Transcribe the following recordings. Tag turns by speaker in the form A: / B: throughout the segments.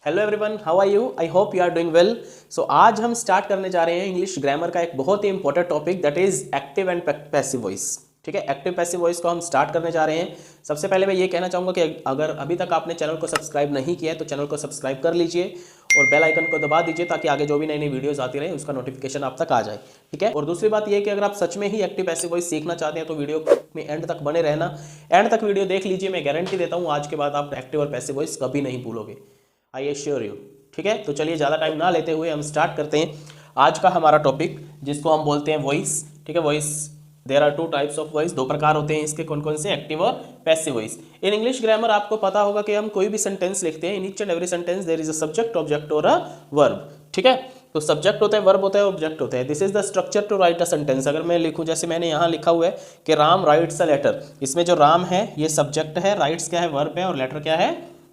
A: Hello everyone, how are you? I hope you are doing well. So आज हम start करने जा रहे हैं इंग्लिश ग्रामर का एक बहुत ही important topic, that is active and passive voice. ठीक है, एक्टिव पैसिव वॉइस को हम स्टार्ट करने जा रहे हैं। सबसे पहले मैं ये कहना चाहूँगा कि अगर अभी तक आपने चैनल को सब्सक्राइब नहीं किया है तो चैनल को सब्सक्राइब कर लीजिए और बेल आइकन को दबा दीजिए ताकि आगे जो भी नई नई वीडियोस आती रहे उसका नोटिफिकेशन आप तक आ जाए। ठीक है, और दूसरी बात यह कि अगर आप सच में ही एक्टिव पैसिव वॉइस सीखना चाहते हैं तो वीडियो में एंड तक बने रहना। एंड तक वीडियो देख लीजिए, मैं गारंटी देता हूँ आज के बाद आप एक्टिव और पैसिव वॉइस कभी नहीं भूलोगे, आई एश्योर यू। ठीक है, तो चलिए ज़्यादा टाइम ना लेते हुए हम स्टार्ट करते हैं आज का हमारा टॉपिक, जिसको हम बोलते हैं वॉइस। ठीक है, voice, there are two types of voice, दो प्रकार होते हैं इसके। कौन कौन से? एक्टिव और passive voice. In English grammar आपको पता होगा कि हम कोई भी सेंटेंस लिखते हैं, in each and every sentence there is a subject, object और अ वर्ब। ठीक है, तो सब्जेक्ट होता है, वर्ब होता है, ऑब्जेक्ट होता है। This is the structure to write a sentence. अगर मैं लिखूं, जैसे मैंने यहाँ लिखा हुआ है कि राम राइट्स अ लेटर, इसमें जो राम है ये सब्जेक्ट है, राइट्स क्या है? वर्ब है, और लेटर क्या है?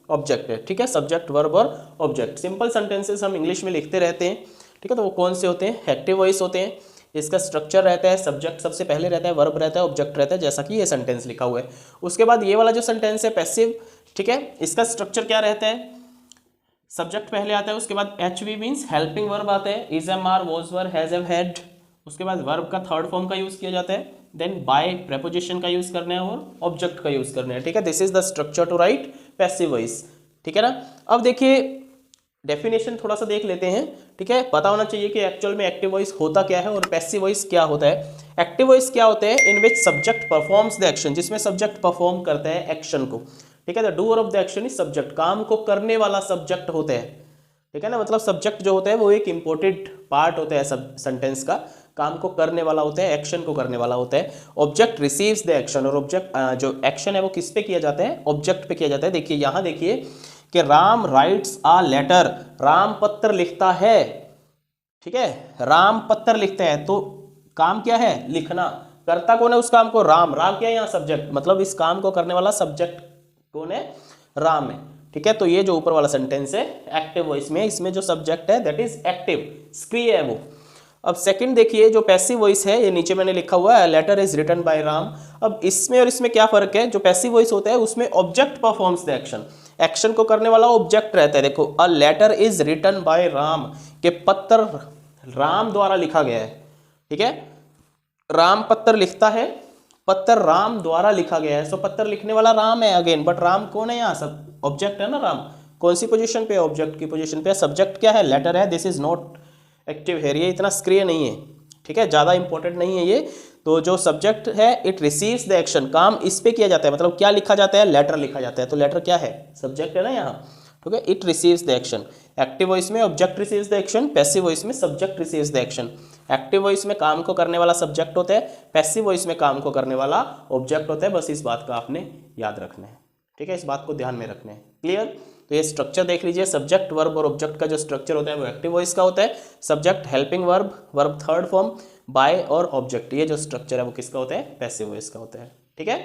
A: ऑब्जेक्ट है। ठीक है, सब्जेक्ट, वर्ब और ऑब्जेक्ट। सिंपल सेंटेंसेस हम इंग्लिश में लिखते रहते हैं। ठीक है, तो वो कौन से होते हैं? एक्टिव वॉइस होते हैं। इसका स्ट्रक्चर रहता है, सब्जेक्ट सबसे पहले रहता है, वर्ब रहता है, ऑब्जेक्ट रहता है, जैसा कि ये सेंटेंस लिखा हुआ है। उसके बाद ये वाला जो सेंटेंस है पैसिव, ठीक है, इसका स्ट्रक्चर क्या रहता है? सब्जेक्ट पहले आता है, उसके बाद H V means helping verb आता है, is am are, was were, has have, had. उसके बाद वर्ब का थर्ड फॉर्म का यूज किया जाता है, देन बाय प्रेपोजिशन का यूज करना है और ऑब्जेक्ट का यूज करना है। ठीक है, this is the structure to write passive voice. ठीक है ना। अब देखिए डेफिनेशन थोड़ा सा देख लेते हैं। ठीक है, पता होना चाहिए कि एक्चुअल में एक्टिव वॉइस होता क्या है और पैसिव वॉइस क्या होता है। एक्टिव वॉइस क्या होता है? In which subject performs the action, जिसमें सब्जेक्ट परफॉर्म करता है एक्शन को। ठीक है, the doer of the action is subject, काम को करने वाला सब्जेक्ट होता है। ठीक है ना, मतलब सब्जेक्ट जो होता है वो एक इंपॉर्टेंट पार्ट होता है सब सेंटेंस का, काम को करने वाला होता है, एक्शन को करने वाला होता है। ऑब्जेक्ट रिसीव्स द एक्शन, और ऑब्जेक्ट जो एक्शन है वो किस पे किया जाता है? ऑब्जेक्ट पे किया जाता है। देखिए यहाँ देखिए कि Ram writes a letter, Ram पत्र लिखता है। ठीक है, राम पत्र लिखता है, तो काम क्या है? लिखना। करता कौन है उस काम को? राम। राम क्या है यहाँ? सब्जेक्ट, मतलब इस काम को करने वाला सब्जेक्ट कौन है? राम है। ठीक है, तो ये जो ऊपर वाला सेंटेंस है एक्टिव वॉइस में, इसमें जो सब्जेक्ट है दैट इज एक्टिव, सक्रिय है वो। अब सेकंड देखिए, जो पैसिव वॉइस है, ये नीचे मैंने लिखा हुआ है letter is written by Ram. अब इसमें और इसमें क्या फर्क है? जो पैसिव वॉइस होता है उसमें object performs the action, action को करने वाला ऑब्जेक्ट रहता है। देखो, a letter is written by Ram, के पत्र राम द्वारा लिखा गया है। ठीक है, राम पत्र लिखता है, पत्र राम द्वारा लिखा गया है। सो पत्र लिखने वाला राम है अगेन, बट राम कौन है यहाँ? सब ऑब्जेक्ट है ना। राम कौन सी पोजीशन पे? ऑब्जेक्ट की पोजीशन पे। सब्जेक्ट क्या है? लेटर है। दिस इज नॉट एक्टिव है, ये इतना सक्रिय नहीं है। ठीक है, ज़्यादा इंपॉर्टेंट नहीं है ये। तो जो सब्जेक्ट है इट रिसीव्स द एक्शन, काम इस पे किया जाता है, मतलब क्या लिखा जाता है? लेटर लिखा जाता है। तो लेटर क्या है? सब्जेक्ट है ना यहाँ। ठीक है, it receives the action. Active voice में object receives the action, passive voice में subject receives the action. Active voice में काम को करने वाला सब्जेक्ट होता है, पैसिव वॉइस में काम को करने वाला ऑब्जेक्ट होता है। बस इस बात का आपने याद रखना है। ठीक है, इस बात को ध्यान में रखना है। क्लियर? तो ये स्ट्रक्चर देख लीजिए, सब्जेक्ट, वर्ब और ऑब्जेक्ट का जो स्ट्रक्चर होता है वो एक्टिव वॉइस का होता है। Subject, helping verb, verb third form, by और ऑब्जेक्ट, ये जो स्ट्रक्चर है वो किसका होता है? पैसिव वॉइस का होता है। ठीक है,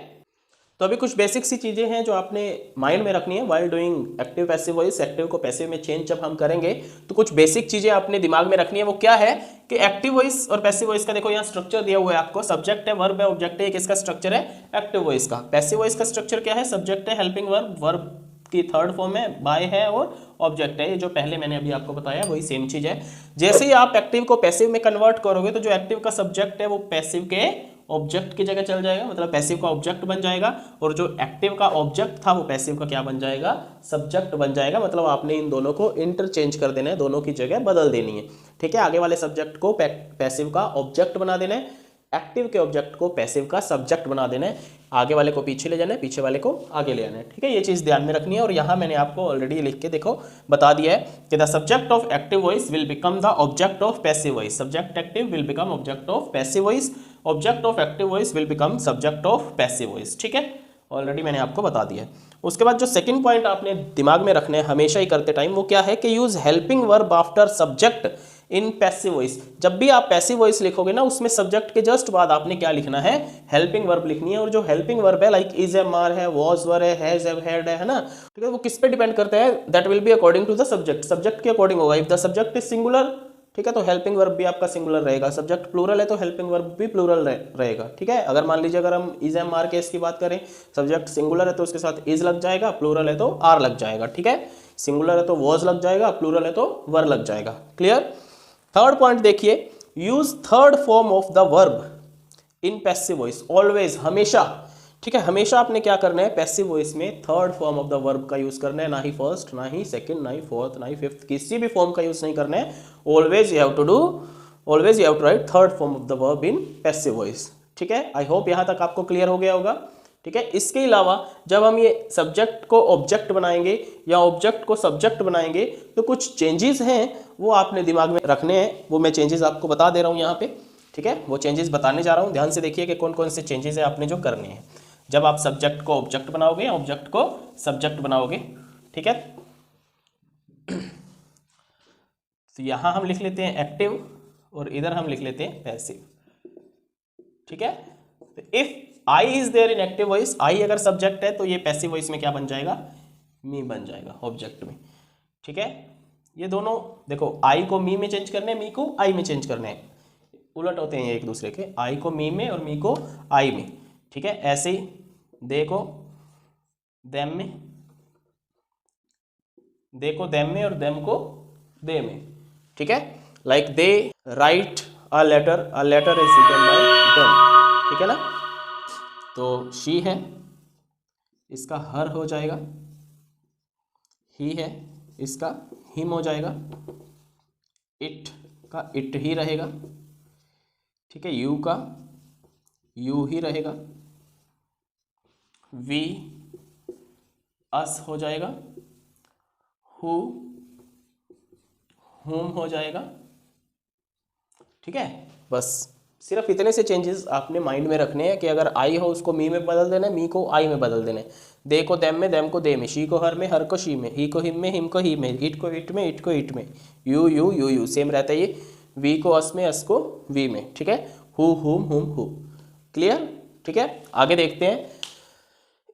A: तो अभी कुछ बेसिक सी चीज़ें हैं जो आपने माइंड में रखनी है while doing active passive voice. Active को पैसिव में चेंज जब हम करेंगे तो कुछ बेसिक चीज़ें आपने दिमाग में रखनी है। वो क्या है कि एक्टिव वॉइस और पैसिव वॉइस का देखो यहाँ स्ट्रक्चर दिया हुआ है आपको, सब्जेक्ट है, वर्ब है, ऑब्जेक्ट है। किसका स्ट्रक्चर है? एक्टिव वॉइस का। पैसिव वॉइस का स्ट्रक्चर क्या है? सब्जेक्ट है, हेल्पिंग वर्ब, वर्ब की थर्ड फॉर्म है, बाय है और ऑब्जेक्ट है। ये जो पहले मैंने अभी आपको बताया वही सेम चीज़ है। जैसे ही आप एक्टिव को पैसिव में कन्वर्ट करोगे तो जो एक्टिव का सब्जेक्ट है वो पैसिव के ऑब्जेक्ट की जगह चल जाएगा, मतलब पैसिव का ऑब्जेक्ट बन जाएगा, और जो एक्टिव का ऑब्जेक्ट था वो पैसिव का क्या बन जाएगा? सब्जेक्ट बन जाएगा। मतलब आपने इन दोनों को इंटरचेंज कर देना है, दोनों की जगह बदल देनी है। ठीक है, आगे वाले सब्जेक्ट को पैसिव का ऑब्जेक्ट बना देना है, एक्टिव के ऑब्जेक्ट को पैसिव का सब्जेक्ट बना देना है, आगे वाले को पीछे ले जाना है, पीछे वाले को आगे ले आना है। ठीक है, ये चीज़ ध्यान में रखनी है। और यहाँ मैंने आपको ऑलरेडी लिख के देखो बता दिया है कि the subject of active voice will become the object of passive voice. Subject active will become object of passive voice, object of active voice will become subject of passive voice. ठीक है, already मैंने आपको बता दिया है। उसके बाद जो सेकंड पॉइंट आपने दिमाग में रखना है हमेशा ही करते टाइम, वो क्या है कि use helping verb after subject in passive voice. जब भी आप पैसिव वॉइस लिखोगे ना, उसमें सब्जेक्ट के जस्ट बाद आपने क्या लिखना है? हेल्पिंग वर्ब लिखनी है। और जो हेल्पिंग वर्ब है लाइक इज एम आर है, वॉज वर है, हैज हैव हैड है ना, ठीक है, वो किस पे डिपेंड करता है? That will be according to the subject, subject के अकॉर्डिंग होगा। If the subject is singular, ठीक है, तो हेल्पिंग वर्ब भी आपका सिंगुलर रहेगा। सब्जेक्ट प्लूरल है तो हेल्पिंग वर्ब भी प्लूरल रहेगा। ठीक है, अगर मान लीजिए अगर हम इज एम आर केस की बात करें, सब्जेक्ट सिंगुलर है तो उसके साथ इज लग जाएगा, प्लूरल है तो आर लग जाएगा। ठीक है, सिंगुलर है तो वॉज लग जाएगा, प्लूरल है तो वर लग जाएगा। क्लियर। थर्ड पॉइंट देखिए, use third form of the verb in passive voice always, हमेशा। ठीक है, हमेशा आपने क्या करना है, पैसिव वॉइस में third form of the verb का यूज करना है, ना ही फर्स्ट, ना ही सेकंड, ना ही फोर्थ, ना ही फिफ्थ, किसी भी फॉर्म का यूज नहीं करना है। Always you have to write third form of the verb in passive voice. ठीक है, आई होप यहां तक आपको क्लियर हो गया होगा। ठीक है, इसके अलावा जब हम ये सब्जेक्ट को ऑब्जेक्ट बनाएंगे या ऑब्जेक्ट को सब्जेक्ट बनाएंगे तो कुछ चेंजेस हैं वो आपने दिमाग में रखने हैं, वो मैं चेंजेस आपको बता दे रहा हूं यहाँ पे। ठीक है, वो चेंजेस बताने जा रहा हूँ, ध्यान से देखिए कि कौन कौन से चेंजेस है आपने जो करने हैं जब आप सब्जेक्ट को ऑब्जेक्ट बनाओगे या ऑब्जेक्ट को सब्जेक्ट बनाओगे। ठीक है, तो यहां हम लिख लेते हैं एक्टिव और इधर हम लिख लेते हैं पैसिव। ठीक है, तो if I is there in active voice, I अगर सब्जेक्ट है तो ये पैसिव वॉइस में क्या बन जाएगा, मी बन जाएगा ऑब्जेक्ट में। ठीक है, ये दोनों देखो, आई को मी में चेंज करना है, मी को आई में चेंज करना है, उलट होते हैं ये एक दूसरे के, आई को मी में और मी को आई में। ठीक है, ऐसे ही दे को देम में, दे को देम में और देम को दे में। ठीक है, like they write a letter is written by them. ठीक है ना, तो शी है, इसका हर हो जाएगा, ही है, इसका हिम हो जाएगा, इट का इट ही रहेगा। ठीक है, यू का यू ही रहेगा, वी अस हो जाएगा, हु हुम हो जाएगा। ठीक है, बस सिर्फ इतने से चेंजेस आपने माइंड में रखने हैं कि अगर आई हो उसको मी में बदल देना है, मी को आई में बदल देना है, दे को देम में, देम को दे में, शी को हर में, हर को शी में, ही को हिम में, हिम को ही में, इट को इट में, इट को इट में, you you you you same रहता है ये, वी को अस में, अस को वी में। ठीक है, हु हुम हुम हु। क्लियर। ठीक है, आगे देखते हैं।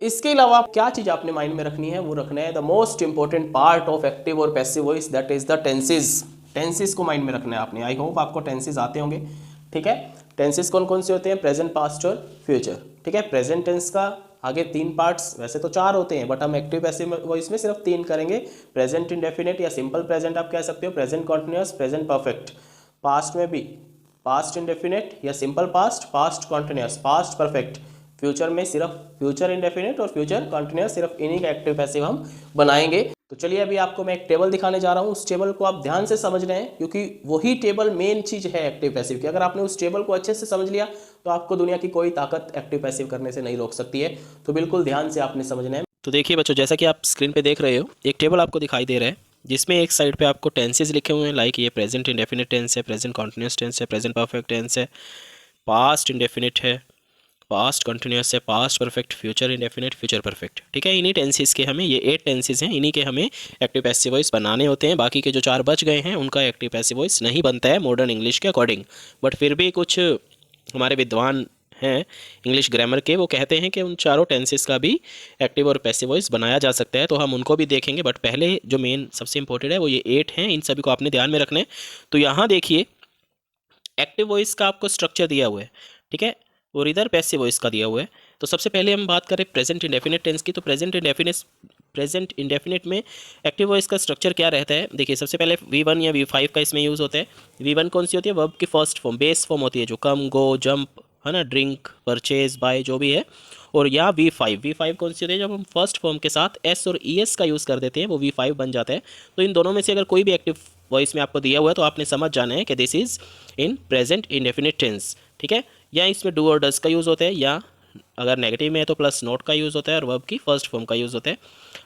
A: इसके अलावा क्या चीज आपने माइंड में रखनी है, वो रखना है the most important part of active और passive voice, that is the tenses. Tenses को माइंड में रखना है आपने। आई होप आपको टेंसेस आते होंगे। ठीक है, टेंसेस कौन कौन से होते हैं, प्रेजेंट, पास्ट और फ्यूचर। ठीक है, प्रेजेंट टेंस का आगे 3 पार्ट्स, वैसे तो 4 होते हैं बट हम एक्टिव पैसिव वॉइस में सिर्फ 3 करेंगे। प्रेजेंट इंडेफिनिट या सिंपल प्रेजेंट आप कह सकते हो, present continuous, present perfect. Past में भी पास्ट इंडेफिनिट या simple past, past continuous, past perfect. Future में सिर्फ फ्यूचर इंडेफिनिट और फ्यूचर कॉन्टिन्यूअस, सिर्फ इन्हीं का एक्टिव पैसिव हम बनाएंगे। तो चलिए अभी आपको मैं एक टेबल दिखाने जा रहा हूँ, उस टेबल को आप ध्यान से समझ रहे हैं क्योंकि वही टेबल मेन चीज है एक्टिव पैसिव की। अगर आपने उस टेबल को अच्छे से समझ लिया तो आपको दुनिया की कोई ताकत एक्टिव पैसिव करने से नहीं रोक सकती है। तो बिल्कुल ध्यान से आपने समझना है।
B: तो देखिए बच्चों, जैसा कि आप स्क्रीन पे देख रहे हो, एक टेबल आपको दिखाई दे रहा है जिसमें एक साइड पे आपको टेंसेस लिखे हुए हैं, लाइक ये प्रेजेंट इंडेफिनिट टेंस है, प्रेजेंट कॉन्टिन्यूअस टेंस है, प्रेजेंट परफेक्ट टेंस है, पास्ट इंडेफिनिट है, पास्ट कंटिन्यूअस है, past perfect, future indefinite, future perfect. ठीक है, इन्हीं टेंसेस के हमें, ये 8 टेंसेस हैं, इन्हीं के हमें एक्टिव पैसिव वॉइस बनाने होते हैं। बाकी के जो 4 बच गए हैं उनका एक्टिव पैसिव वॉइस नहीं बनता है मॉडर्न इंग्लिश के अकॉर्डिंग। बट फिर भी कुछ हमारे विद्वान हैं इंग्लिश ग्रामर के, वो कहते हैं कि उन चारों टेंसेस का भी एक्टिव और पैसिव वॉइस बनाया जा सकता है, तो हम उनको भी देखेंगे। बट पहले जो मेन सबसे इंपॉर्टेंट है वो ये 8 हैं, इन सभी को आपने ध्यान में रखना है। तो यहाँ देखिए एक्टिव वॉइस का आपको स्ट्रक्चर दिया हुआ है, ठीक है, और इधर पैसिव वॉइस का दिया हुआ है। तो सबसे पहले हम बात करें प्रेजेंट इंडेफिनिट टेंस की। तो प्रेजेंट इंडेफिनिट में एक्टिव वॉइस का स्ट्रक्चर क्या रहता है, देखिए सबसे पहले V1 या V5 का इसमें यूज़ होता है। V1 कौन सी होती है, वर्ब की फर्स्ट फॉर्म, बेस फॉर्म होती है, जो कम, गो, जंप, है ना, ड्रिंक, परचेज, बाय, जो भी है। और या V5 कौन सी होती है, जब हम फर्स्ट फॉर्म के साथ S और ES का यूज़ कर देते हैं वो V5 बन जाता है। तो इन दोनों में से अगर कोई भी एक्टिव वॉइस में आपको दिया हुआ है तो आपने समझ जाना है कि this is in present indefinite tense. ठीक है, या इसमें डू और डज का यूज़ होता है, या अगर नेगेटिव में है तो प्लस नोट का यूज़ होता है, और वर्ब की फर्स्ट फॉर्म का यूज़ होता है।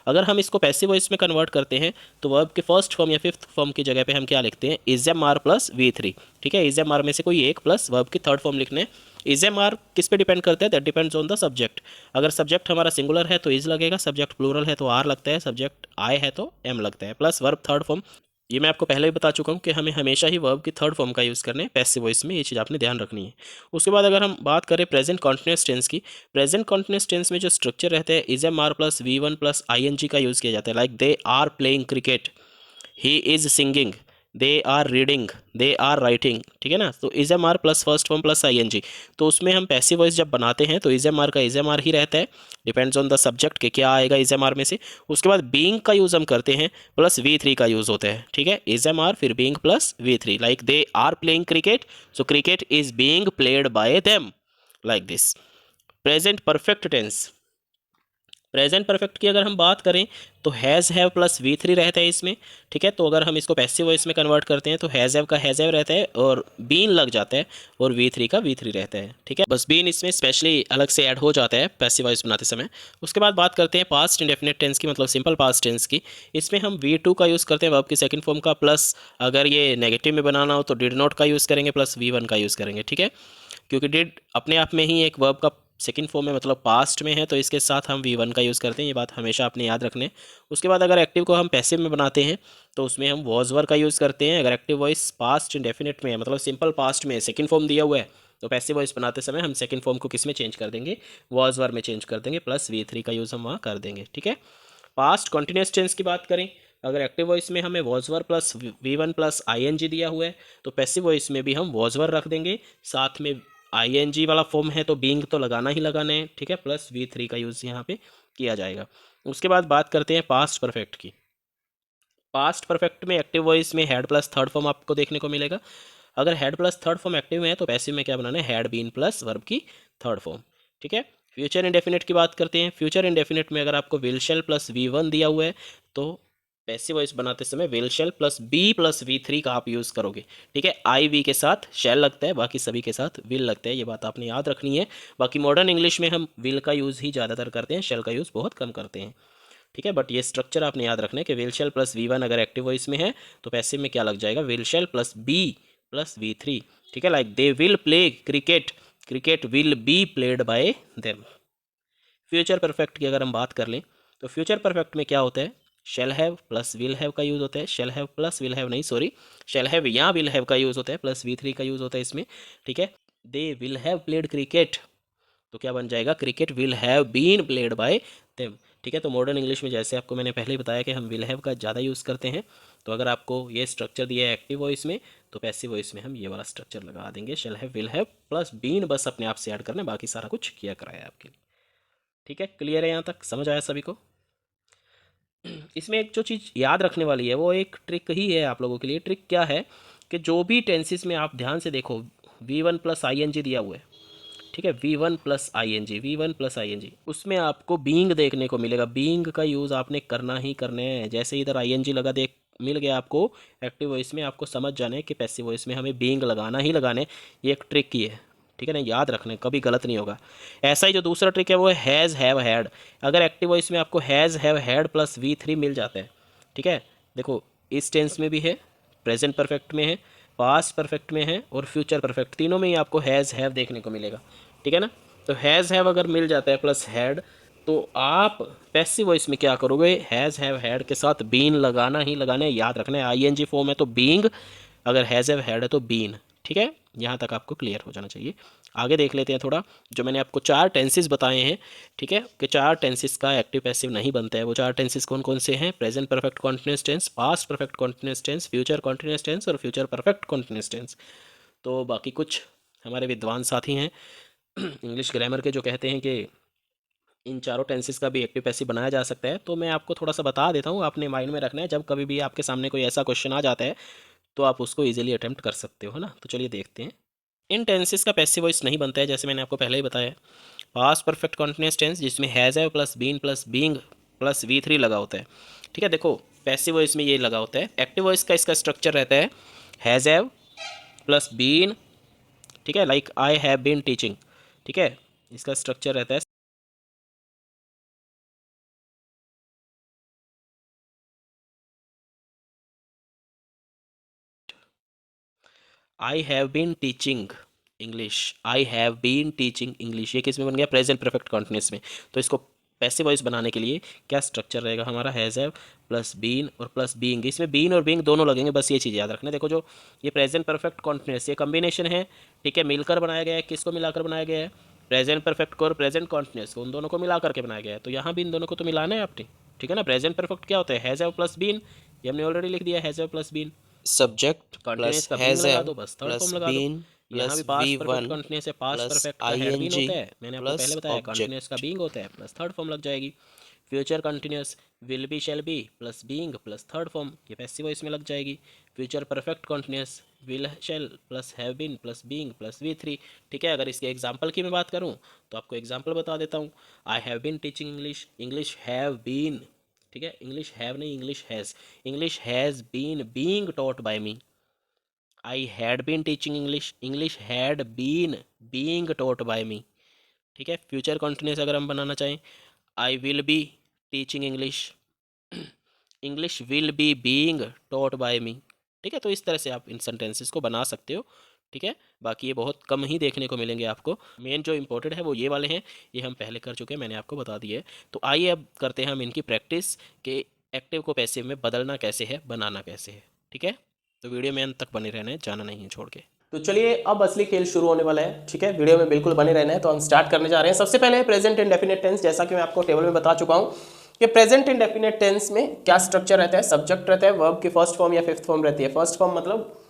B: अगर हम इसको पैसिव वॉइस में कन्वर्ट करते हैं तो वर्ब के फर्स्ट फॉर्म या फिफ्थ फॉर्म की जगह पे हम क्या लिखते हैं, is am are plus V3। ठीक है, इज एम आर में से कोई एक प्लस वर्ब की थर्ड फॉर्म लिखने। इज एम आर किस पे डिपेंड करता है, that depends on the subject. अगर सब्जेक्ट हमारा सिंगुलर है तो इज लगेगा, सब्जेक्ट प्लूरल है तो आर लगता है, सब्जेक्ट आई है तो एम लगता है, प्लस वर्ब थर्ड फॉर्म। ये मैं आपको पहले ही बता चुका हूँ कि हमें हमेशा ही वर्ब की थर्ड फॉर्म का यूज़ करना है पैसिव वॉइस में, ये चीज़ आपने ध्यान रखनी है। उसके बाद अगर हम बात करें प्रेजेंट कॉन्टिन्यूअस टेंस की, प्रेजेंट कॉन्टिन्यूअस टेंस में जो स्ट्रक्चर रहता है, is am are plus V1 plus ING का यूज़ किया जाता है, like they are playing cricket, he is singing, they are reading, they are writing, ठीक है ना। तो is am are plus first form plus ING, तो उसमें हम पैसिव वॉइस जब बनाते हैं तो इज एम आर का इज एम आर ही रहता है, डिपेंड्स ऑन द सब्जेक्ट के क्या आएगा इज एम आर में से। उसके बाद बीइंग का यूज़ हम करते हैं प्लस वी थ्री का यूज़ होता है, ठीक है, इज एम आर फिर being plus V three, like they are playing cricket, so cricket is being played by them, like this. Present perfect tense, present perfect की अगर हम बात करें तो has have plus V three रहता है इसमें, ठीक है। तो अगर हम इसको पैसिव वॉइस में कन्वर्ट करते हैं तो हैज़ हैव का हैज़ हैव रहता है और बीन लग जाता है और वी थ्री का वी थ्री रहता है, ठीक है। बस बीन इसमें स्पेशली अलग से ऐड हो जाता है पैसिव वॉइस बनाते समय। उसके बाद बात करते हैं पास्ट इंडेफिनिट टेंस की, मतलब सिंपल पास्ट टेंस की। इसमें हम वी टू का यूज़ करते हैं वर्ब की सेकंड फॉर्म का, प्लस अगर ये नेगेटिव में बनाना हो तो डिड नॉट का यूज़ करेंगे प्लस वी वन का यूज़ करेंगे, ठीक है। क्योंकि डिड अपने आप में ही एक वर्ब का सेकंड फॉर्म में मतलब पास्ट में है, तो इसके साथ हम वी वन का यूज़ करते हैं, ये बात हमेशा अपने याद रखने। उसके बाद अगर एक्टिव को हम पैसिव में बनाते हैं तो उसमें हम वॉज वर का यूज़ करते हैं। अगर एक्टिव वॉइस पास्ट इंडेफिनिट में है मतलब सिंपल पास्ट में सेकंड फॉर्म दिया हुआ है तो पैसिव वॉइस बनाते समय हम सेकंड फॉर्म को किस में चेंज कर देंगे, वॉज वर में चेंज कर देंगे, प्लस वी थ्री का यूज़ हम वहाँ कर देंगे, ठीक है। पास्ट कॉन्टिन्यूस टेंस की बात करें, अगर एक्टिव वॉइस में हमें was were plus V one plus I N G दिया हुआ है तो पैसिव वॉइस में भी हम वॉज वर रख देंगे, साथ में आईएनजी वाला फॉर्म है तो बीइंग तो लगाना ही लगाना है, ठीक है, प्लस वी थ्री का यूज़ यहाँ पे किया जाएगा। उसके बाद बात करते हैं पास्ट परफेक्ट की। पास्ट परफेक्ट में एक्टिव वॉइस में हैड प्लस थर्ड फॉर्म आपको देखने को मिलेगा। अगर had plus third form active में है तो पैसिव में क्या बनाना है, हैड बीन प्लस वर्ब की थर्ड फॉर्म, ठीक है। फ्यूचर इंडेफिनिट की बात करते हैं। फ्यूचर इंडेफिनिट में अगर आपको will shall plus V one दिया हुआ है तो पैसिव वॉइस बनाते समय will shall plus V three का आप यूज़ करोगे, ठीक है। आई वी के साथ शेल लगता है, बाकी सभी के साथ विल लगता है, ये बात आपने याद रखनी है। बाकी मॉडर्न इंग्लिश में हम विल का यूज़ ही ज़्यादातर करते हैं, शेल का यूज़ बहुत कम करते हैं, ठीक है। बट ये स्ट्रक्चर आपने याद रखना है कि will shall plus V one अगर एक्टिव वॉइस में है तो पैसिव में क्या लग जाएगा, will shall plus be plus V three, ठीक है। Like they will play cricket, cricket will be played by them. Future perfect की अगर हम बात कर लें तो फ्यूचर परफेक्ट में क्या होता है, shall have plus will have का यूज़ होता है, shall have plus will have नहीं सॉरी, शेल हैव या विल हैव का यूज़ होता है, प्लस वी थ्री का यूज़ होता है इसमें, ठीक है। They will have played cricket तो क्या बन जाएगा, cricket will have been played by them, ठीक है। तो मॉडर्न इंग्लिश में जैसे आपको मैंने पहले ही बताया कि हम विल हैव का ज़्यादा यूज़ करते हैं, तो अगर आपको ये स्ट्रक्चर दिया है एक्टिव वॉइस में तो पैसिव वॉइस में हम ये वाला स्ट्रक्चर लगा देंगे, shall have will have plus been बस अपने आप से ऐड करना है, बाकी सारा कुछ किया कराया है आपके लिए, ठीक है। क्लियर है, यहाँ तक समझ आया सभी को। इसमें एक जो चीज़ याद रखने वाली है वो एक ट्रिक ही है आप लोगों के लिए। ट्रिक क्या है कि जो भी टेंसेस में आप ध्यान से देखो V one plus I N G दिया हुआ है, ठीक है, V one plus I N G, V one plus I N G, उसमें आपको बीइंग देखने को मिलेगा। बीइंग का यूज़ आपने करना ही करना है। जैसे इधर आई एन जी लगा देख मिल गया आपको एक्टिव वॉइस में, आपको समझ जाना है कि पैसिव वॉइस में हमें बीइंग लगाना ही लगाना है। ये एक ट्रिक ही है, ठीक है ना, याद रखना, कभी गलत नहीं होगा। ऐसा ही जो दूसरा ट्रिक है वो है हैज़ हैव हैड। अगर एक्टिव वॉइस में आपको has have had plus V three मिल जाता है, ठीक है, देखो इस टेंस में भी है, प्रेजेंट परफेक्ट में है, पास्ट परफेक्ट में है और फ्यूचर परफेक्ट, तीनों में ही आपको हैज़ हैव देखने को मिलेगा, ठीक है ना। तो हैज़ हैव अगर मिल जाता है प्लस हैड तो आप पैसिव वॉइस में क्या करोगे, हैज़ हैव हैड के साथ बीन लगाना ही लगाना है, याद रखना है। आईएनजी फॉर्म है तो बीइंग, अगर हैज़ हैव हैड है तो बीन, ठीक है। यहाँ तक आपको क्लियर हो जाना चाहिए। आगे देख लेते हैं थोड़ा, जो मैंने आपको चार टेंसेस बताए हैं, ठीक है, कि चार टेंसेस का एक्टिव पैसिव नहीं बनता है। वो चार टेंसेस कौन कौन से हैं, present perfect continuous tense, past perfect continuous tense, future continuous tense और फ्यूचर परफेक्ट कॉन्टिन्यूअस टेंस। तो बाकी कुछ हमारे विद्वान साथी हैं इंग्लिश ग्रामर के जो कहते हैं कि इन चारों टेंसेस का भी एक्टिव पैसिव बनाया जा सकता है, तो मैं आपको थोड़ा सा बता देता हूँ, आपने माइंड में रखना है। जब कभी भी आपके सामने कोई ऐसा क्वेश्चन आ जाता है तो आप उसको इजीली अटेम्प्ट कर सकते हो ना। तो चलिए देखते हैं। इन टेंसेस का पैसिव वॉइस नहीं बनता है, जैसे मैंने आपको पहले ही बताया। पास्ट परफेक्ट कॉन्टिन्यूअस टेंस जिसमें has have plus been plus being plus V three लगा होता है, ठीक है। देखो पैसिव वॉइस में ये लगा होता है। एक्टिव वॉइस का इसका स्ट्रक्चर रहता है हैज़ हैव प्लस बीन, ठीक है, like I have been teaching, ठीक है, इसका स्ट्रक्चर रहता है। I have been teaching English, I have been teaching English, ये किस में बन गया, प्रेजेंट परफेक्ट कॉन्टिन्यूअस में। तो इसको पैसिव वॉइस बनाने के लिए क्या स्ट्रक्चर रहेगा हमारा, हैज़ हैव प्लस बीन और प्लस बीइंग, इसमें बीन और बीइंग दोनों लगेंगे, बस ये चीज़ याद रखना। देखो जो ये प्रेजेंट परफेक्ट कॉन्टिन्यूअस ये कम्बिनेशन है, ठीक है, मिलकर बनाया गया है। किसको मिलाकर बनाया गया है, प्रेजेंट परफेक्ट को और प्रेजेंट कॉन्टिन्यूअस को, उन दोनों को मिला करके बनाया गया है। तो यहाँ भी इन दोनों को तो मिलाना है आपने, ठीक है ना। प्रेजेंट परफेक्ट क्या होता है, हैज़ हैव प्लस बीन, ये हमने ऑलरेडी लिख दिया, has have plus been, subject
C: continuous
B: plus
C: का बीइंग
B: हैज
C: लगा
B: एम
C: दो, बस थर्ड फॉर्म
B: प्लस
C: लगा दो।
B: बीन
C: यहाँ भी
B: plus
C: past
B: V
C: perfect
B: one
C: continuous है, पास्ट
B: प्लस
C: परफेक्ट का
B: I
C: had
B: N
C: been
B: G
C: होता है, मैंने आपको
B: प्लस
C: पहले बताया कंटिन्यूस का
B: ऑब्जेक्ट।
C: बीइंग होता है, प्लस थर्ड फॉर्म लग जाएगी। Future continuous will be shall be plus being plus third form, ये पैसिव वॉइस में लग जाएगी। Future perfect continuous will shall plus have been plus being plus V3। ठीक है, अगर इसके एग्जांपल की मैं बात करूं तो आपको एग्जांपल बता देता हूं। I have been teaching English, English have been, ठीक है, इंग्लिश हैव नहीं, English has been being taught by me. I had been teaching English, English had been being taught by me. ठीक है, फ्यूचर कंटिन्यूस अगर हम बनाना चाहें, I will be teaching English, English will be being taught by me. ठीक है, तो इस तरह से आप इन सेंटेंसेस को बना सकते हो। ठीक है, बाकी ये बहुत कम ही देखने को मिलेंगे आपको। मेन जो इंपॉर्टेंट है वो ये वाले हैं, ये हम पहले कर चुके हैं, मैंने आपको बता दिया है। तो आइए अब करते हैं हम इनकी प्रैक्टिस कि एक्टिव को पैसिव में बदलना कैसे है, बनाना कैसे है। ठीक है, तो वीडियो में अंत तक बने रहना है, जाना नहीं है छोड़ के।
A: तो चलिए अब असली खेल शुरू होने वाला है। ठीक है, वीडियो में बिल्कुल बने रहना है। तो हम स्टार्ट करने जा रहे हैं। सबसे पहले प्रेजेंट इंडेफिनिट टेंस, जैसा कि मैं आपको टेबल में बता चुका हूं कि प्रेजेंट इंडेफिनिट टेंस में क्या स्ट्रक्चर रहता है। सब्जेक्ट रहता है, वर्ब की फर्स्ट फॉर्म या फिफ्थ फॉर्म रहती है। फर्स्ट फॉर्म मतलब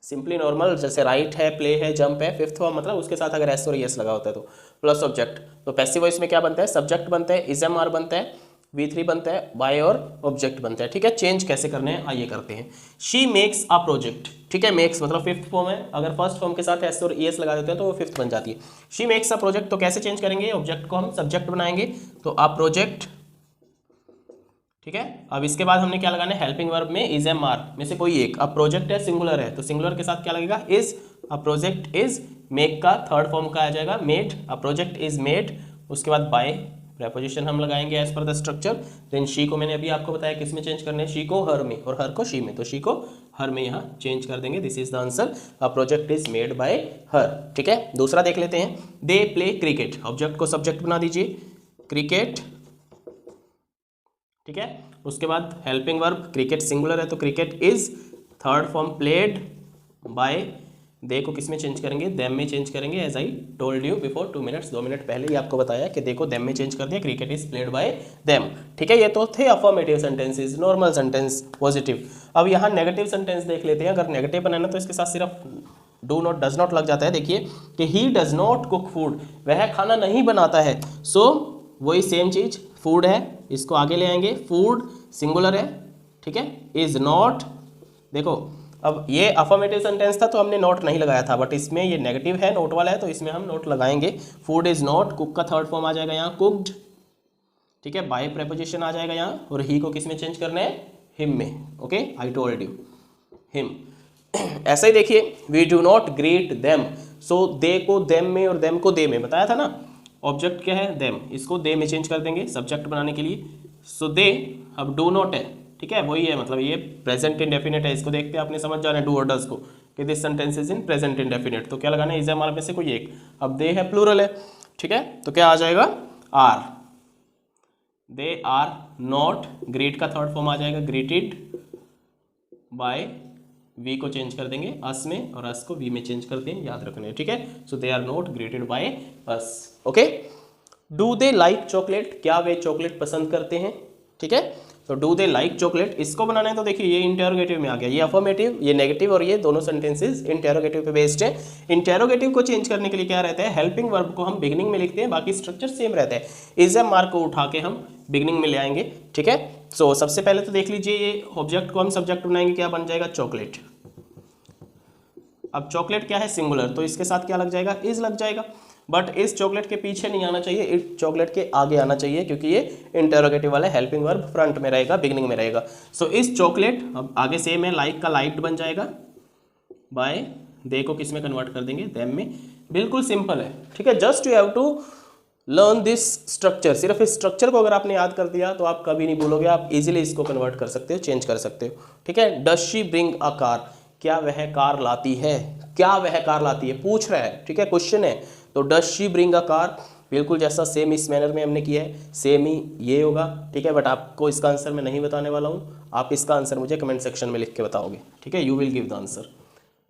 A: सिंपली नॉर्मल, जैसे राइट है, प्ले है, जंप है। फिफ्थ फॉर्म मतलब उसके साथ अगर एस और एस लगा होता है तो प्लस ऑब्जेक्ट। तो पैसिव वॉइस में क्या बनता है, सब्जेक्ट बनता है, इज एम आर बनता है, V3 बनता है, बाय और ऑब्जेक्ट बनता है। ठीक है, चेंज कैसे करने हैं आइए करते हैं। She makes a project. ठीक है, मेक्स मतलब फिफ्थ फॉर्म है, अगर फर्स्ट फॉर्म के साथ एस और एस लगा देते हैं तो वो फिफ्थ बन जाती है। शी मेक्स अ प्रोजेक्ट, तो कैसे चेंज करेंगे, ऑब्जेक्ट को हम सब्जेक्ट बनाएंगे, तो अ प्रोजेक्ट। ठीक है, अब इसके बाद हमने क्या लगाना है, हेल्पिंग वर्ब में इज एम आर में से कोई एक। अब प्रोजेक्ट है, सिंगुलर है, तो सिंगुलर के साथ क्या लगेगा, is. A project is, make का थर्ड फॉर्म का आ जाएगा made. A project is made, उसके बाद बाय प्रेपोजिशन हम लगाएंगे as per the structure. Then she को मैंने अभी आपको बताया किस में चेंज करना है, शी को हर में और हर को शी में, तो शी को हर में यहाँ चेंज कर देंगे। This is the answer, a project is made by her. ठीक है, दूसरा देख लेते हैं, दे प्ले क्रिकेट। ऑब्जेक्ट को सब्जेक्ट बना दीजिए, क्रिकेट। ठीक है, उसके बाद हेल्पिंग वर्ब, क्रिकेट सिंगुलर है तो cricket is, third form played by. They को किस में चेंज करेंगे, देम में चेंज करेंगे, as I told you before 2 minutes, 2 minute पहले ही आपको बताया कि देखो देम में चेंज कर दिया, cricket is played by them. ठीक है, ये तो थे affirmative sentences, normal sentence, positive. अब यहाँ नेगेटिव सेंटेंस देख लेते हैं। अगर नेगेटिव बनाना तो इसके साथ सिर्फ डू नॉट, डज नॉट लग जाता है। देखिए कि he does not cook food, वह खाना नहीं बनाता है। सो वही सेम चीज, फूड है, इसको आगे ले आएंगे, फूड सिंगुलर है। ठीक है, इज नॉट। देखो अब ये अफर्मेटिव सेंटेंस था तो हमने नोट नहीं लगाया था, बट इसमें ये नेगेटिव है, नोट वाला है, तो इसमें हम नोट लगाएंगे। फूड इज नॉट, कुक का थर्ड फॉर्म आ जाएगा यहाँ कुक्ड। ठीक है, बाय प्रेपोजिशन आ जाएगा यहाँ, और ही को किस में चेंज करना है, हिम में। Okay, I told you him. ऐसा ही देखिए, we do not greet them, so they को देम में और देम को दे में बताया था ना। ऑब्जेक्ट क्या है, देम, इसको दे में चेंज कर देंगे सब्जेक्ट बनाने के लिए। सो दे, अब डू नॉट है। ठीक है, वही है, मतलब ये प्रेजेंट इंडेफिनिट है, इसको देखते आपने समझ जाना है डू और डज को, कि this sentence is in present indefinite, तो क्या लगाना है, इज एम आर में से कोई एक। अब दे है, प्लूरल है। ठीक है, तो क्या आ जाएगा, are. They are not, greet का थर्ड फॉर्म आ जाएगा ग्रीटेड बाय, वी को चेंज कर देंगे अस में, और अस को वी में चेंज कर देंगे, याद रखना है। ठीक है, so they are not greeted by us. Okay, do they like chocolate, क्या वे चॉकलेट पसंद करते हैं। ठीक है, तो डू दे लाइक चॉकलेट, इसको बनाना है तो देखिए ये इंटेरोगेटिव में आ गया, ये अफर्मेटिव, ये नेगेटिव, और ये दोनों सेंटेंसेस इंटेरोगेटिव पे बेस्ड है। इंटेरोगेटिव को चेंज करने के लिए क्या रहता है, हेल्पिंग वर्ब को हम बिगिनिंग में लिखते हैं, बाकी स्ट्रक्चर सेम रहता है। इज एम आर को उठा के हम बिगिनिंग में ले आएंगे। ठीक है, सो सबसे पहले तो देख लीजिए, ये ऑब्जेक्ट को हम सब्जेक्ट बनाएंगे, क्या बन जाएगा, चॉकलेट। अब चॉकलेट क्या है, सिंगुलर, तो इसके साथ क्या लग जाएगा, इज लग जाएगा। बट इस चॉकलेट के पीछे नहीं आना चाहिए, इस चॉकलेट के आगे आना चाहिए, क्योंकि ये इंटेरोगेटिव वाला हेल्पिंग वर्ब फ्रंट में रहेगा, बिगिनिंग में रहेगा। सो इस चॉकलेट, अब आगे सेम है, लाइक का लाइट बन जाएगा, बाय दे को किस में कन्वर्ट कर देंगे, देम में। बिल्कुल सिंपल है। ठीक है, just you have to learn this structure. सिर्फ इस स्ट्रक्चर को अगर आपने याद कर दिया तो आप कभी नहीं भूलोगे, आप इजीली इसको कन्वर्ट कर सकते हो, चेंज कर सकते हो। ठीक है, does she bring a car, क्या वह कार लाती है, क्या वह कार लाती है, पूछ रहा है। ठीक है, क्वेश्चन है, तो does she bring a car, बिल्कुल जैसा सेम इस मैनर में हमने किया है, सेम ही ये होगा। ठीक है, बट आपको इसका आंसर मैं नहीं बताने वाला हूँ, आप इसका आंसर मुझे कमेंट सेक्शन में लिख के बताओगे। ठीक है, you will give the answer.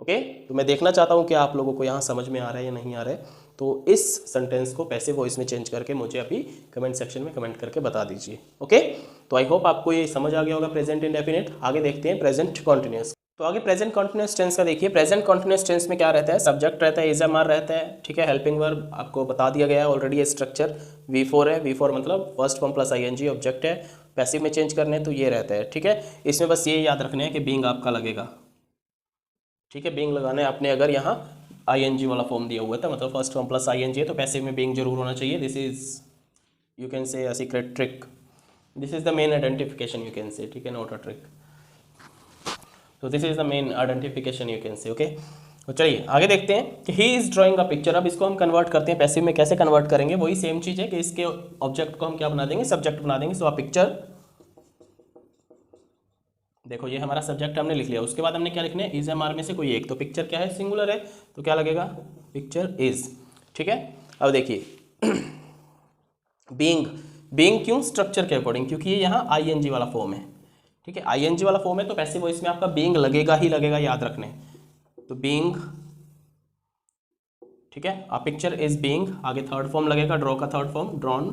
A: Okay, तो मैं देखना चाहता हूँ कि आप लोगों को यहाँ समझ में आ रहा है या नहीं आ रहा है। तो इस सेंटेंस को पैसिव वॉइस में चेंज करके मुझे अभी कमेंट सेक्शन में कमेंट करके बता दीजिए। ओके, तो आई होप आपको ये समझ आ गया होगा प्रेजेंट इंडेफिनिट। आगे देखते हैं प्रेजेंट कॉन्टिन्यूअस। तो आगे प्रेजेंट कॉन्टिन्यूअस टेंस का देखिए। प्रेजेंट कॉन्टिन्यूअस टेंस में क्या रहता है, सब्जेक्ट रहता है, इज एम आर रहता है, ठीक है। हेल्पिंग वर्ब आपको बता दिया गया है ऑलरेडी, ये स्ट्रक्चर V4 है। V4 मतलब first form plus ING, object है। पैसिव में चेंज करने तो ये रहता है, ठीक है। इसमें बस ये याद रखना है कि बीइंग आपका लगेगा, ठीक है। बीइंग लगाना है आपने, अगर यहाँ ING वाला फॉर्म दिया हुआ था, मतलब फर्स्ट फॉर्म प्लस ING है, तो पैसिव में बीइंग जरूर होना चाहिए। This is you can say a secret trick, this is the main identification you can say, ठीक है, नॉट अ ट्रिक। तो this is the main identification you can say, okay. तो चलिए आगे देखते हैं कि he is drawing a picture. अब इसको हम कन्वर्ट करते हैं पैसिव में, कैसे कन्वर्ट करेंगे, वही सेम चीज़ है कि इसके ऑब्जेक्ट को हम क्या बना देंगे, सब्जेक्ट बना देंगे। सो अ पिक्चर, देखो ये हमारा सब्जेक्ट हमने लिख लिया। उसके बाद हमने क्या लिखना है, इज एम आर में से कोई एक। तो पिक्चर क्या है, सिंगुलर है, तो क्या लगेगा, पिक्चर इज, ठीक है। अब देखिए बीइंग, बीइंग क्यों, स्ट्रक्चर के अकॉर्डिंग, क्योंकि ये यहाँ ING वाला फॉर्म है, ठीक है। ING वाला फॉर्म है तो पैसिव वॉइस में आपका बीइंग लगेगा ही लगेगा, याद रखने। तो बीइंग, ठीक है। अ पिक्चर इज बीइंग, आगे थर्ड फॉर्म लगेगा, ड्रॉ का third form, drawn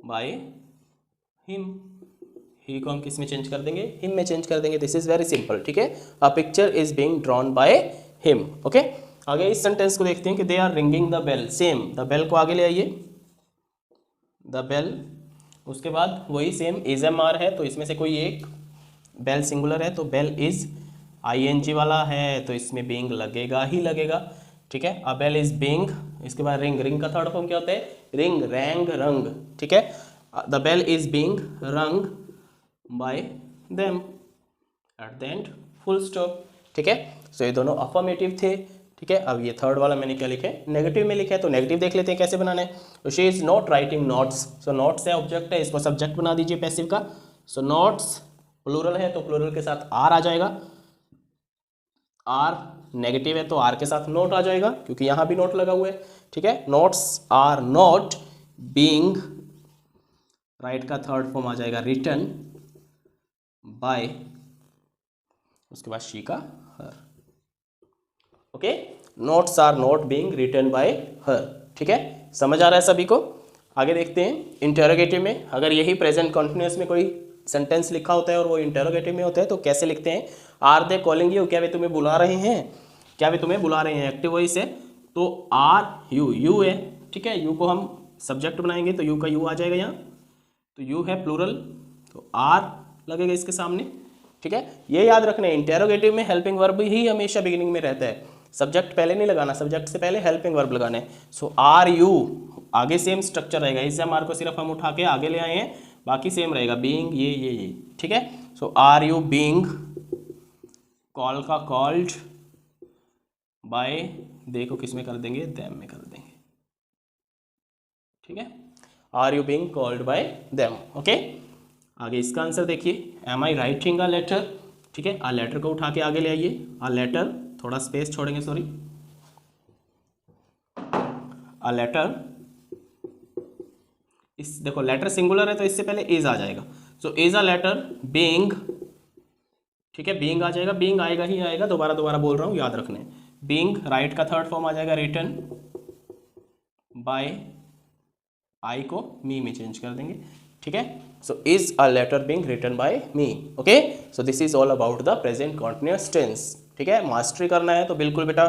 A: by him. He को हम किस में चेंज कर देंगे, हिम में चेंज कर देंगे। दिस इज वेरी सिंपल, ठीक है। A picture is being drawn by him, okay. आगे इस सेंटेंस को देखते हैं कि they are ringing the bell. Same, the bell को आगे ले आइए, द बेल। उसके बाद वही सेम, इज एम आर है तो इसमें से कोई एक, बेल सिंगुलर है तो बेल इज ING वाला है तो इसमें बीइंग लगेगा ही लगेगा, ठीक है। अ बेल इज बीइंग, इसके बाद रिंग, रिंग का थर्ड फॉर्म क्या होता है, रिंग, रैंग, रंग, ठीक है। द बेल इज बीइंग रंग bye them, eight the and full stop, ठीक है। सो ये दोनों अफर्मेटिव थे, ठीक है। अब ये थर्ड वाला मैंने क्या लिखा है, नेगेटिव में लिखा है। तो नेगेटिव देख लेते हैं कैसे बनाना है। तो she is not writing notes, so notes है ऑब्जेक्ट है, इसको सब्जेक्ट बना दीजिए पैसिव का। सो नोट्स प्लूरल है तो प्लूरल के साथ आर आ जाएगा, आर नेगेटिव है तो आर के साथ नोट आ जाएगा, क्योंकि यहाँ भी नोट लगा हुआ है, ठीक है। Notes are not being, write का थर्ड फॉर्म आ जाएगा रिटन बाय, उसके बाद शी का her, okay. Notes are not being written by her, ठीक है। समझ आ रहा है सभी को। आगे देखते हैं इंटरोगेटिव में। अगर यही प्रेजेंट कॉन्टिन्यूअस में कोई सेंटेंस लिखा होता है और वो इंटरोगेटिव में होता है तो कैसे लिखते हैं, आर दे कॉलिंग यू, क्या वे तुम्हें बुला रहे हैं, क्या वे तुम्हें बुला रहे हैं, एक्टिव वॉइस है तो आर यू, यू है, ठीक है। यू को हम सब्जेक्ट बनाएंगे तो यू का यू आ जाएगा यहाँ, तो यू है प्लूरल तो आर लगेगा इसके सामने, ठीक है। ये याद रखना है, इंटेरोगेटिव में हेल्पिंग वर्ब ही हमेशा बिगिनिंग में रहता है, सब्जेक्ट पहले नहीं लगाना, सब्जेक्ट से पहले हेल्पिंग वर्ब लगाना है। सो आर यू, आगे सेम स्ट्रक्चर रहेगा, इस एम आर को सिर्फ हम उठा के आगे ले आए हैं, बाकी सेम रहेगा, बीइंग ये, ठीक है। सो आर यू बीइंग, कॉल का कॉल्ड, बाय देखो किस में कर देंगे, देम में कर देंगे, ठीक है। Are you being called by them, okay. आगे इसका आंसर देखिए, am I writing a letter, ठीक है। आ लेटर को उठा के आगे ले आइए, आ लेटर, थोड़ा स्पेस छोड़ेंगे, सॉरी, आ लेटर, इस देखो लेटर सिंगुलर है तो इससे पहले इज आ जाएगा। So is a letter being, ठीक है, बीइंग आ जाएगा, बीइंग आएगा ही आएगा, दोबारा बोल रहा हूँ, याद रखने। बीइंग, राइट का थर्ड फॉर्म आ जाएगा रिटन बाय, आई को मी में चेंज कर देंगे, ठीक है। So is a letter being written by me, okay. So this is all about the present continuous tense, ठीक है। मास्टरी करना है तो बिल्कुल बेटा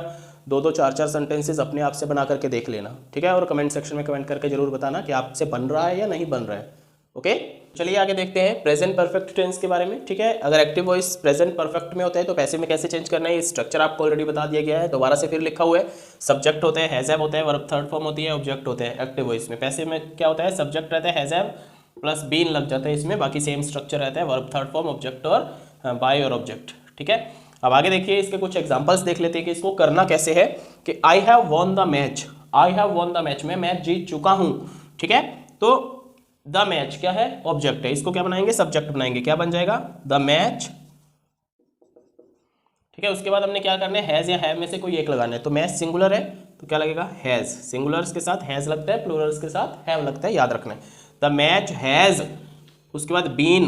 A: 2-2 4-4 सेंटेंसेस अपने आप से बना करके देख लेना, ठीक है। और कमेंट सेक्शन में कमेंट करके जरूर बताना कि आपसे बन रहा है या नहीं बन रहा है, ओके। चलिए आगे देखते हैं प्रेजेंट परफेक्ट टेंस के बारे में, ठीक है। अगर एक्टिव वॉइस प्रेजेंट परफेक्ट में होता है तो पैसिव में कैसे चेंज करना है, स्ट्रक्चर आपको ऑलरेडी बता दिया गया है, दोबारा से फिर लिखा हुआ है। सब्जेक्ट होता है, हैज़ हैव होता है, वर्ब थर्ड फॉर्म होती है, ऑब्जेक्ट होता है एक्टिव वॉइस में। पैसिव में क्या होता है, सब्जेक्ट रहता है, हैज़ हैव प्लस बीन लग जाता है इसमें, बाकी सेम स्ट्रक्चर रहता है, वर्ब थर्ड फॉर्म, ऑब्जेक्ट और बाय और ऑब्जेक्ट, ठीक है। अब आगे देखिए, इसके कुछ एग्जांपल्स देख लेते हैं कि इसको करना कैसे है। कि I have won the match, I have won the match, मैं मैच जीत चुका हूं, ठीक है। तो द मैच क्या है, ऑब्जेक्ट है, इसको क्या बनाएंगे, सब्जेक्ट बनाएंगे, क्या बन जाएगा, द मैच, ठीक है। उसके बाद हमने क्या करना है, हैज या हैव में से कोई एक लगाना है। तो मैच सिंगुलर है तो क्या लगेगा, हैज, सिंगुलर्स के साथ हैज लगता है, प्लूरल्स के साथ हैव लगता है, याद रखना है। द मैच हैज, उसके बाद बीन,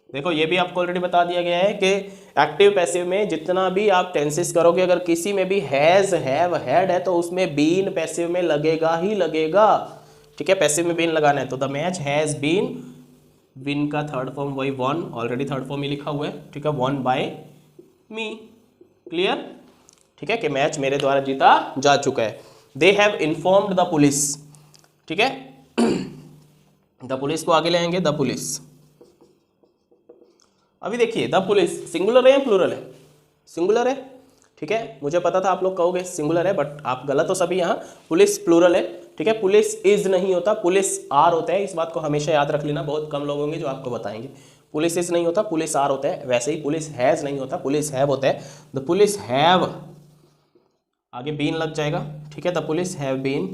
A: देखो ये भी आपको ऑलरेडी बता दिया गया है कि एक्टिव पैसिव में जितना भी आप टेंसेस करोगे, अगर किसी में भी हैज, हैव, हैड है तो उसमें बीन पैसिव में लगेगा ही लगेगा, ठीक है। पैसिव में बीन लगाना है तो the match has been win का थर्ड फॉर्म वही वॉन, ऑलरेडी थर्ड फॉर्म ही लिखा हुआ है, ठीक है, वॉन बाय मी, क्लियर, ठीक है, कि मैच मेरे द्वारा जीता जा चुका है। They have informed the police, ठीक है, द पुलिस को आगे ले आएंगे, द पुलिस। अभी देखिए द पुलिस सिंगुलर है या प्लूरल है? सिंगुलर है, ठीक है, मुझे पता था आप लोग कहोगे सिंगुलर है, बट आप गलत हो सभी, यहाँ पुलिस प्लूरल है, ठीक है, पुलिस इज नहीं होता, पुलिस आर होता है, इस बात को हमेशा याद रख लेना, बहुत कम लोग होंगे जो आपको बताएंगे। पुलिस इज नहीं होता, पुलिस आर होता है, वैसे ही पुलिस हैज नहीं होता, पुलिस हैव होता है। द पुलिस हैव, आगे बीन लग जाएगा, ठीक है, the police have been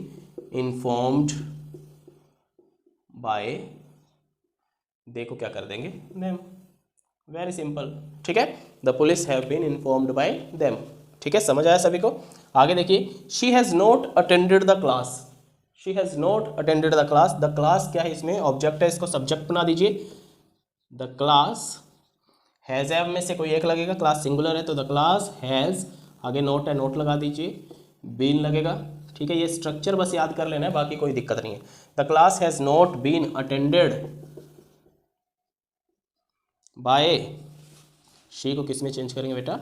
A: informed by, देखो क्या कर देंगे, देम, वेरी सिंपल, ठीक है, the police have been informed by them, ठीक है, समझ आया सभी को। आगे देखिए, she has not attended the class, she has not attended the class, the class क्या है इसमें, ऑब्जेक्ट है, इसको सब्जेक्ट बना दीजिए, द क्लास हैज़ हैव में से कोई एक लगेगा, क्लास सिंगुलर है तो द क्लास हैज़, आगे नोट है, नोट लगा दीजिए, बीन लगेगा, ठीक है, ये स्ट्रक्चर बस याद कर लेना है, बाकी कोई दिक्कत नहीं है। The class has not been attended by, she को किस में चेंज करेंगे बेटा,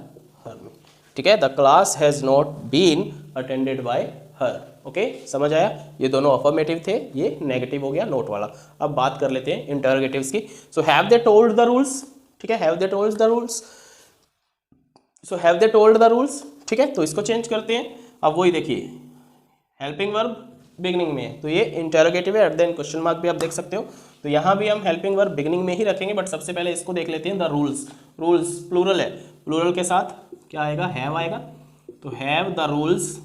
A: हर में, ठीक है, the class has not been attended by her, okay, समझ आया। ये दोनों अफर्मेटिव थे, ये नेगेटिव हो गया नोट वाला। अब बात कर लेते हैं इंटरोगेटिव्स की। So have they told the rules, ठीक है, have they told the rules, so have they told the rules, ठीक है, तो इसको चेंज करते हैं। अब वही देखिए, हेल्पिंग वर्ब बिगनिंग में है, तो ये इंटरोगेटिव है, eight the end question mark भी आप देख सकते हो, तो यहाँ भी हम हेल्पिंग वर्ब बिगनिंग में ही रखेंगे, बट सबसे पहले इसको देख लेते हैं, द रूल्स, रूल्स प्लूरल है, प्लूरल के साथ क्या आएगा, हैव आएगा, तो हैव द रूल्स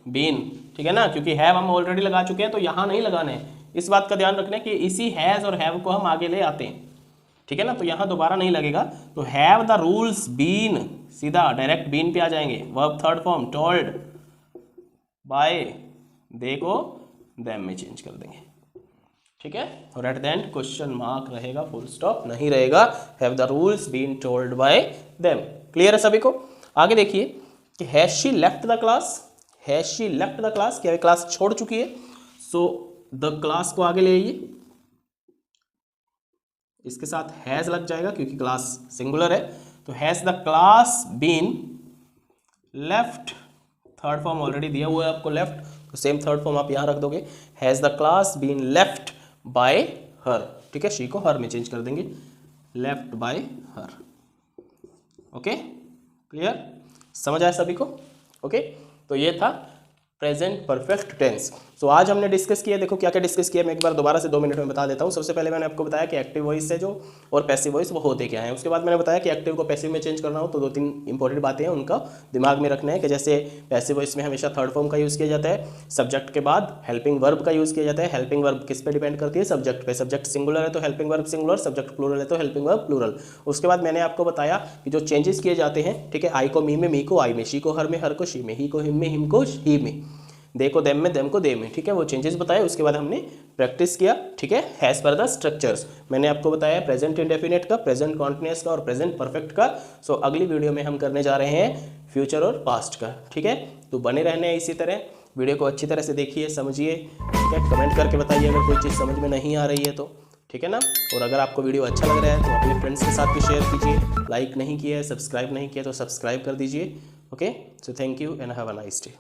A: बीन, ठीक है ना, क्योंकि हैव हम ऑलरेडी लगा चुके हैं, तो यहाँ नहीं लगाना है, इस बात का ध्यान रखना है कि इसी हैज़ और हैव को हम आगे ले आते हैं, ठीक है ना, तो यहाँ दोबारा नहीं लगेगा, तो हैव द रूल्स बीन, सीधा डायरेक्ट बीन पे आ जाएंगे, verb third form, told by, देखो देम में चेंज कर देंगे, ठीक है, और at the end question mark रहेगा, फुल स्टॉप नहीं रहेगा, have the rules been told by them, clear है सभी को। आगे देखिए कि has she left the class, has she left the class, क्या क्लास छोड़ चुकी है, सो द क्लास को आगे ले आइए, इसके साथ हैज लग जाएगा क्योंकि क्लास सिंगुलर है, तो has the class been left, third form already दिया हुआ है आपको लेफ्ट, तो सेम थर्ड फॉर्म आप यहाँ रख दोगे, has the class been left by her, ठीक है, शी को हर में चेंज कर देंगे, left by her, okay, clear, समझ आया सभी को, ओके, तो ये था प्रेजेंट परफेक्ट टेंस। सो आज हमने डिस्कस किया, देखो क्या क्या डिस्कस किया, मैं एक बार दोबारा से 2 मिनट में बता देता हूँ। सबसे पहले मैंने आपको बताया कि एक्टिव वॉइस है जो और पैसिव वॉइस वो होते क्या हैं। उसके बाद मैंने बताया कि एक्टिव को पैसिव में चेंज करना हो तो 2-3 इंपॉर्टेंट बातें हैं, उनका दिमाग में रखना है कि जैसे पैसिव वॉइस में हमेशा थर्ड फॉर्म का यूज़ किया जाता है, सब्जेक्ट के बाद हेल्पिंग वर्ब का यूज़ किया जाता है। हेल्पिंग वर्ब किस पे डिपेंड करती है, सब्जेक्ट पे, सब्जेक्ट सिंगुलर है तो helping verb singular, subject plural है तो हेल्पिंग वर्ब प्लूरल। उसके बाद मैंने आपको बताया कि जो चेंजेस किए जाते हैं, ठीक है, आई को मी में, मी को आई में, शी को हर में, हर को शी में, ही को हिम में, हिम को ही में, दे को देम में, देम को दे में, ठीक है, वो चेंजेस बताए। उसके बाद हमने प्रैक्टिस किया, ठीक है, हैज़ पर द स्ट्रक्चर्स मैंने आपको बताया, प्रेजेंट इंडेफिनिट का, प्रेजेंट कॉन्टिन्यूअस का और प्रेजेंट परफेक्ट का। सो अगली वीडियो में हम करने जा रहे हैं फ्यूचर और पास्ट का, ठीक है, तो बने रहने हैं इसी तरह। वीडियो को अच्छी तरह से देखिए, समझिए, ठीक है, कमेंट करके बताइए अगर कोई चीज़ समझ में नहीं आ रही है तो, ठीक है ना। और अगर आपको वीडियो अच्छा लग रहा है तो अपने फ्रेंड्स के साथ भी शेयर कीजिए, लाइक नहीं किया है, सब्सक्राइब नहीं किया तो सब्सक्राइब कर दीजिए, okay. So thank you and have a nice day.